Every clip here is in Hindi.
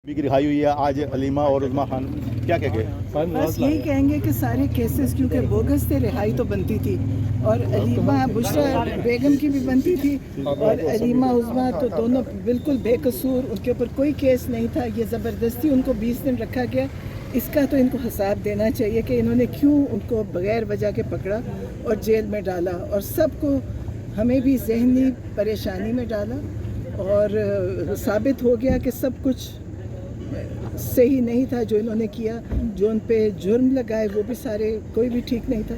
भी की रिहाई हुई है आज अलीमा और उज़मा खान, क्या कहेंगे? बस यही कहेंगे कि सारे केसेस क्योंकि बोगस थे, रिहाई तो बनती थी और अलीमा बुशरा बेगम की भी बनती थी और अलीमा उज़मा तो दोनों बिल्कुल बेकसूर, उनके ऊपर कोई केस नहीं था। ये ज़बरदस्ती उनको 20 दिन रखा गया। इसका तो इनको हिसाब देना चाहिए कि इन्होंने क्यों उनको बगैर वजह के पकड़ा और जेल में डाला और सबको हमें भी जहनी परेशानी में डाला और साबित हो गया कि सब कुछ सही नहीं था जो इन्होंने किया। जो उन पे जुर्म लगाए वो भी सारे कोई भी ठीक नहीं था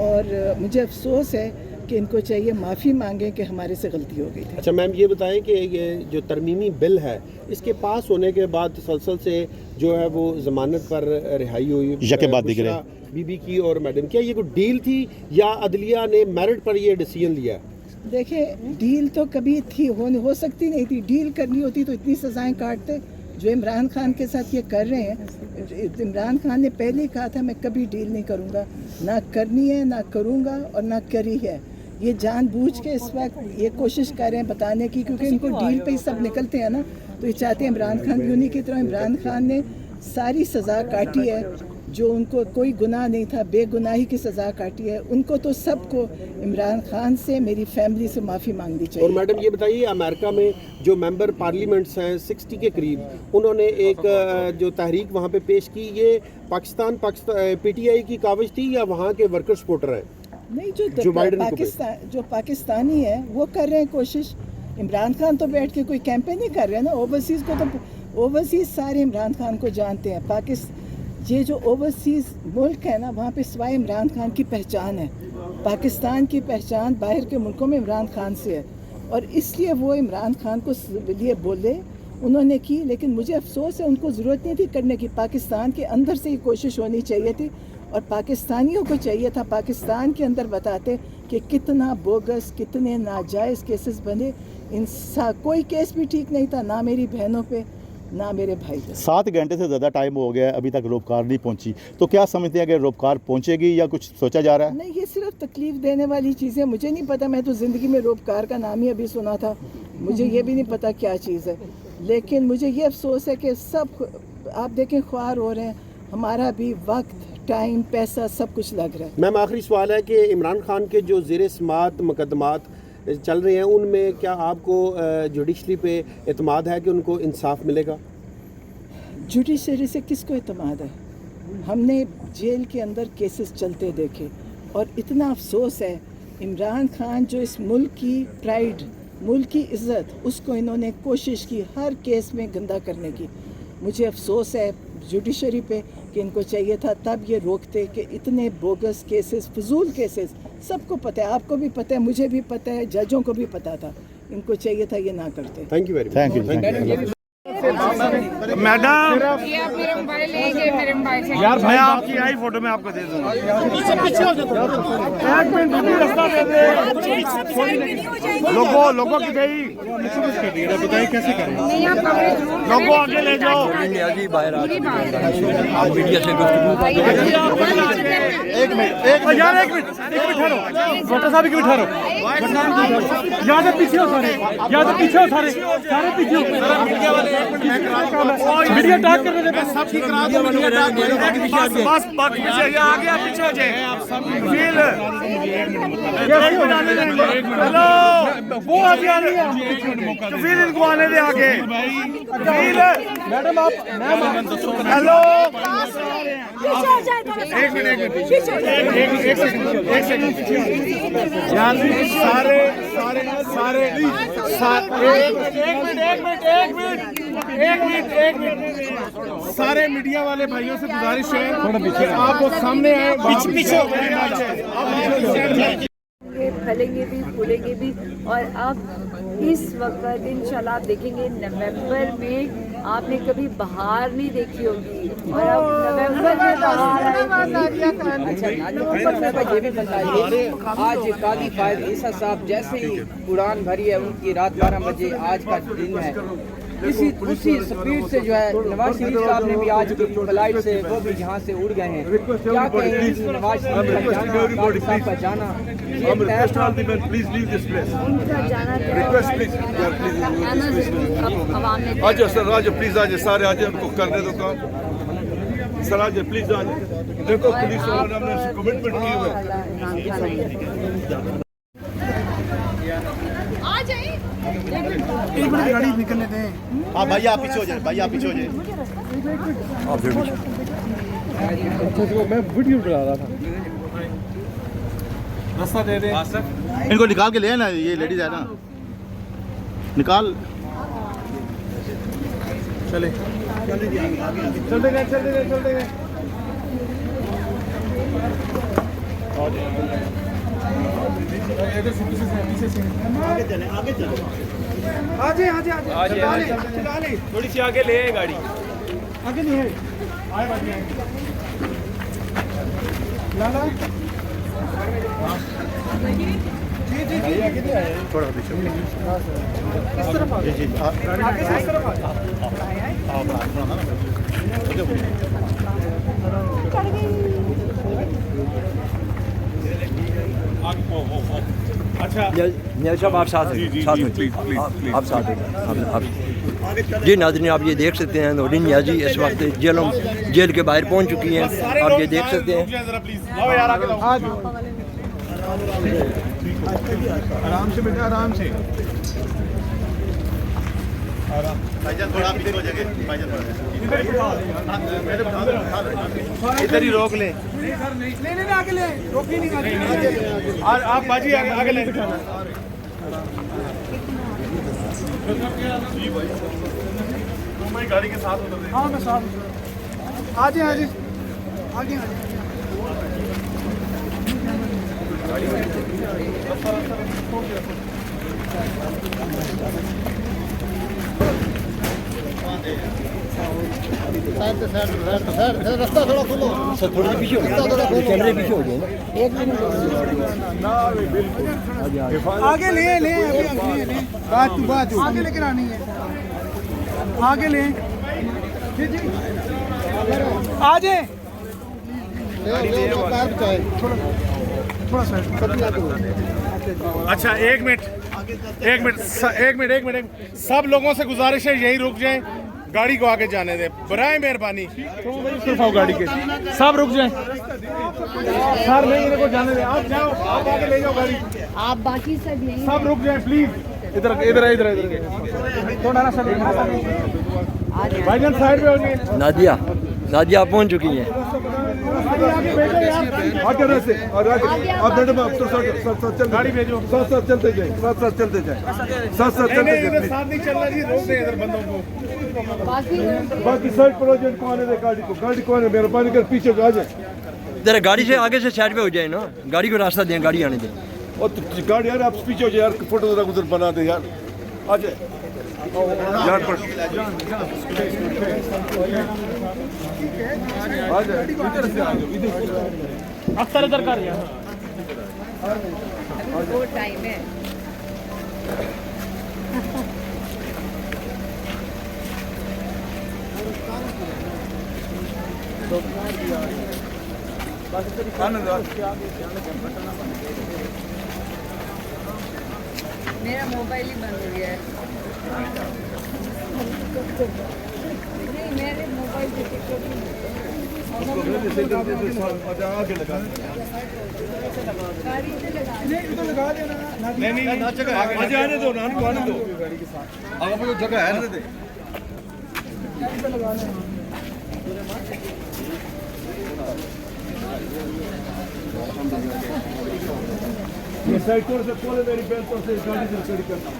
और मुझे अफसोस है कि इनको चाहिए माफ़ी मांगें कि हमारे से गलती हो गई थी। अच्छा मैम, ये बताएं कि ये जो तरमीमी बिल है इसके पास होने के बाद तसलसल से जो है वो ज़मानत पर रिहाई हुई यके बाद दिख रहे बीबी की और मैडम, क्या ये कोई डील थी या अदलिया ने मेरिट पर ये डिसीजन लिया? देखिए, डील तो कभी थी हो सकती नहीं थी। डील करनी होती तो इतनी सज़ाएं काटते जो इमरान खान के साथ ये कर रहे हैं। इमरान खान ने पहले ही कहा था मैं कभी डील नहीं करूँगा, ना करनी है ना करूँगा और ना करी है। ये जानबूझ के इस वक्त ये कोशिश कर रहे हैं बताने की, क्योंकि इनको डील पे ही सब निकलते हैं ना, तो ये चाहते हैं इमरान खान भी उन्हीं की तरह। इमरान खान ने सारी सज़ा काटी है, जो उनको कोई गुनाह नहीं था, बेगुनाही की सज़ा काटी है। उनको तो सबको इमरान खान से, मेरी फैमिली से माफ़ी मांगनी चाहिए। और मैडम ये बताइए, अमेरिका में जो मेंबर पार्लियामेंट्स हैं 60 के करीब, उन्होंने एक जो तहरीक वहाँ पे पेश की, ये पाकिस्तान पीटीआई की काविश थी या वहाँ के वर्कर सपोर्टर हैं? नहीं, जो पाकिस्तानी है वो कर रहे हैं कोशिश। इमरान खान तो बैठ के कोई कैंपेन नहीं कर रहे हैं ना। ओवरसीज़ को तो ओवरसीज़ सारे इमरान खान को जानते हैं। ये जो ओवरसीज़ मुल्क है ना, वहाँ पे सिवाय इमरान खान की पहचान है। पाकिस्तान की पहचान बाहर के मुल्कों में इमरान खान से है और इसलिए वो इमरान खान को लिए बोले, उन्होंने की। लेकिन मुझे अफसोस है, उनको ज़रूरत नहीं थी करने की। पाकिस्तान के अंदर से ही कोशिश होनी चाहिए थी और पाकिस्तानियों को चाहिए था पाकिस्तान के अंदर बताते कि कितना बोगस, कितने नाजायज़ केसेस बने। कोई केस भी ठीक नहीं था, ना मेरी बहनों पे ना मेरे भाई पे। 7 घंटे से ज़्यादा टाइम हो गया है, अभी तक रोपकार नहीं पहुंची, तो क्या समझते हैं कि रोपकार पहुंचेगी या कुछ सोचा जा रहा है? नहीं, ये सिर्फ तकलीफ देने वाली चीज़ें, मुझे नहीं पता। मैं तो ज़िंदगी में रोपकार का नाम ही अभी सुना था, मुझे ये भी नहीं पता क्या चीज़ है। लेकिन मुझे ये अफसोस है कि सब आप देखें ख्वार हो रहे हैं, हमारा भी वक्त, टाइम, पैसा सब कुछ लग रहा है। मैम आखिरी सवाल है कि इमरान खान के जो ज़ेर समात मुकदमात चल रहे हैं, उनमें क्या आपको जुडिशरी पे एतमाद है कि उनको इंसाफ मिलेगा? जुडिशरी से किसको एतमाद है? हमने जेल के अंदर केसेस चलते देखे और इतना अफसोस है, इमरान खान जो इस मुल्क की प्राइड, मुल्क की इज़्ज़त, उसको इन्होंने कोशिश की हर केस में गंदा करने की। मुझे अफसोस है जुडिशरी पे कि इनको चाहिए था तब ये रोकते कि इतने बोगस केसेस, फजूल केसेस, सबको पता है, आपको भी पता है, मुझे भी पता है, जजों को भी पता था। इनको चाहिए था ये ना करते। Thank you very much. Thank you. Madam यार, मैं आपकी आई फोटो में आपको दे दूंगा। एक मिनट रास्ता दे दे। लोगों की गई बताइए कैसे करें? लोगों आगे ले जाओ। एक मिनट ठहरो, डॉक्टर साहब की ठहरो। यहाँ से पीछे हो सारे, सारे पीछे हो। मीडिया टैग करने दे, बस सब ठीक करा दो। मीडिया टैग बस पीछे आ गया, पीछे हो जाए आप सब। फील हेलो, वो आगे आ रही है तो फिर इनको आने दे आगे। फील मैडम आप हेलो, एक मिनट यार, एक मिनट सारे मीडिया वाले भाइयों से गुजारिश है आप वो सामने आए, पीछे फलेंगे भी, फूलेंगे भी। और अब इस वक्त इंशाल्लाह आप देखेंगे नवंबर में आपने कभी बहार नहीं देखी होगी और अब नवंबर में बहार ये भी बताइए, आज कादी फायद ईसा साहब जैसे ही उड़ान भरी है उनकी रात 12 बजे आज का दिन है, इसी उसी स्पीड से जो है नवाज शरीफ साहब ने भी आज की फ्लाइट से वो भी यहाँ से उड़ गए हैं। क्या कहेंगे कि नवाज शरीफ का जाना, कादिर साहब का जाना, ये तय था। उनका जाना आवाम ने आज सर आज प्लीज आज सारे आज उनको करने दो काम सर आज प्लीज आज देखो पुलिस वालों ने हमने कमिटमेंट की हुई है। एक मिनट गाड़ी निकलने दें। हाँ भैया आप पीछे हो जाए, भैया आप पीछे हो जाए। मैं वीडियो बना रहा था। रास्ता दे दे। इनको निकाल के ले आना, ये लेडीज है ना, निकाल। चले चलते गए। आगे थोड़ी सी आगे ले गाड़ी आगे नहीं है। आए बात नहीं लाला जी थोड़ा पीछे इस तरफ जी जी आगे से इस तरफ अच्छा नियाज़ साहब आप साथ हैं, साथ में आप साथ हैं आप जी नाज़रीन आप ये देख सकते हैं नौरीन नियाज़ी इस वक्त जेल के बाहर पहुंच चुकी हैं। आप ये देख सकते हैं। आराम से बेटा आराम से। भाईजान थोड़ा पीछे हो जाएंगे, भाईजान थोड़ा इधर ही रोक ले। नहीं आगे ले, रोक ही नहीं। आप बाजी आगे ले बिठाना। गाड़ी के साथ उतर दे। हाँ मैं साथ आजे आगे रास्ता थोड़ा खोलो सर थोड़ा पीछे हो जाए, कैमरे पीछे हो जाए ना। आगे ले बात आगे लेकर आनी है। आगे ले आजे थोड़ा सा। अच्छा एक मिनट सब लोगों से गुजारिश है यही रुक जाएं, गाड़ी को आगे जाने दें बराए मेहरबानी। सिर्फ आओ गाड़ी के सब रुक जाएं। सर नहीं इनको जाने दें, आप जाओ, आप आगे ले जाओ गाड़ी, आप बाकी सब यहीं सब रुक जाएं प्लीज। इधर थोड़ा ना सर भाईजान साइड पे हो जाइए। नादिया आप पहुंच चुकी हैं। गाड़ी भेजो। साथ चलते जाए साथ नहीं चलना जी, रोक दें इधर बंदों को। बाकी साइड पर हो जाए, को आने दे गाड़ी को आने मेहरबानी कर पीछे आ जाए। जरा गाड़ी से आगे से साइड पे हो जाए ना, गाड़ी को रास्ता दें, गाड़ी आने दें। और गाड़ी यार आप पीछे हो जाए यार, फोटो जरा उधर बना दे यार। आ जाए यार पर आ जाए इधर से आ जाओ, इधर अक्सर इधर कर यार। वो टाइम है। मेरा मोबाइल ही बंद हो गया है। नहीं मेरे मोबाइल से टिकट आगे लगा गाड़ी से लगा नहीं आने दो ना, आने दो आगे कोई जगह है ना दे। ये साइड से पूरे मेरी बेल्टों से गाड़ी से खड़ी करना।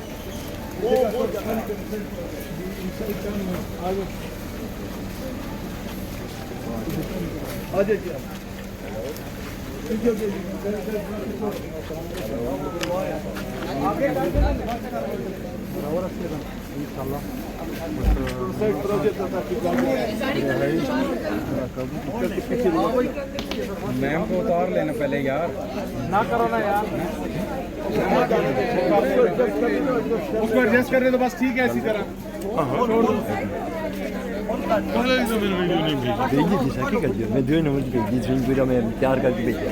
आ जाइए आगे मैम को उतार लेना पहले यार, ना करो ना यार, उसको एडजस्ट कर रहे तो बस ठीक है इसी तरह। भेजी थी सर, कर दिया मैं 2 नंबर भेजी थी, पूरा मैं तैयार करके भेजा।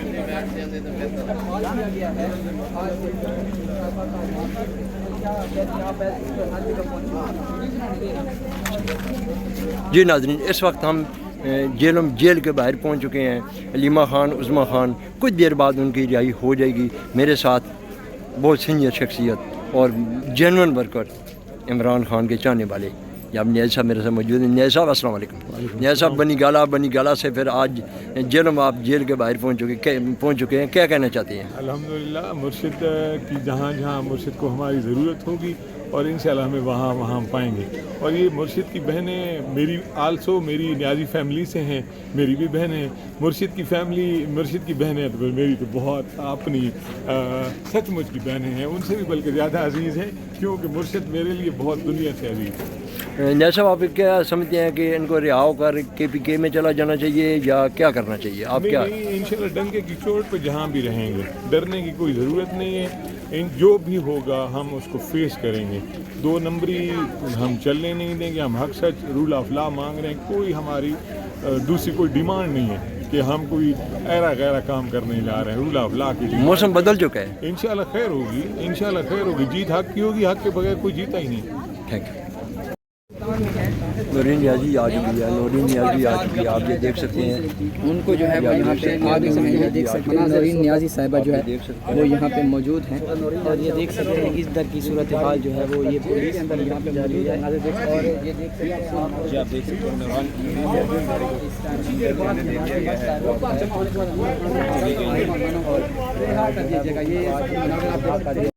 जी नाज़रीन, इस वक्त हम जेल के बाहर पहुंच चुके हैं। अलीमा खान, उज़मा खान, कुछ देर बाद उनकी रिहाई हो जाएगी। मेरे साथ बहुत सीनियर शख्सियत और जेन्युइन वर्कर इमरान खान के चाहने वाले जब न्याज साहब मेरे साथ मौजूद हैं। न्याज साहब अस्सलाम वालेकुम। न्याज साहब बनी गाला से फिर आज आप जेल के बाहर पहुंच चुके हैं, क्या कहना चाहते हैं? अल्हम्दुलिल्लाह, मुर्शिद की जहाँ जहाँ मुर्शिद को हमारी ज़रूरत होगी और इंशाल्लाह हमें वहाँ हम पाएंगे। और ये मुर्शिद की बहनें मेरी आल्सो मेरी न्याजी फैमिली से हैं, मेरी भी बहन है। मुर्शिद की फैमिली, मुर्शिद की बहनें तो मेरी तो बहुत अपनी सचमुच की बहनें हैं, उनसे भी बल्कि ज़्यादा अजीज़ हैं, क्योंकि मुर्शिद मेरे लिए बहुत दुनिया से अजीज़ है। न्याज साहब, आप क्या समझते हैं कि इनको रिहा कर KPK में चला जाना चाहिए या क्या करना चाहिए? आप क्या? इंशाल्लाह डंके की चोट पे जहाँ भी रहेंगे, डरने की कोई ज़रूरत नहीं है। जो भी होगा हम उसको फेस करेंगे। 2 नंबरी हम चलने नहीं देंगे। हम हक सच रूल ऑफ लॉ मांग रहे हैं। कोई हमारी दूसरी कोई डिमांड नहीं है कि हम कोई ऐरा गैरा काम करने जा रहे हैं। रूल ऑफ लॉ की मौसम बदल चुका है, इंशाल्लाह खैर होगी, इंशाल्लाह खैर होगी। जीत हक की होगी, हक के बगैर कोई जीता ही नहीं। Thank you. नौरीन नियाज़ी आ चुकी है, नौरीन नियाज़ी आ चुकी है, आप ये देख सकते हैं। उनको जो है वो यहाँ पे आगे से ये देख सकते हैं, नौरीन नियाज़ी साहिबा जो है वो यहाँ पे मौजूद हैं। और ये देख सकते हैं इस दर की सूरत हाल जो है वो ये पुलिस यहाँ पे मौजूद है। और ये देख सकते हैं, आप देख सकते हैं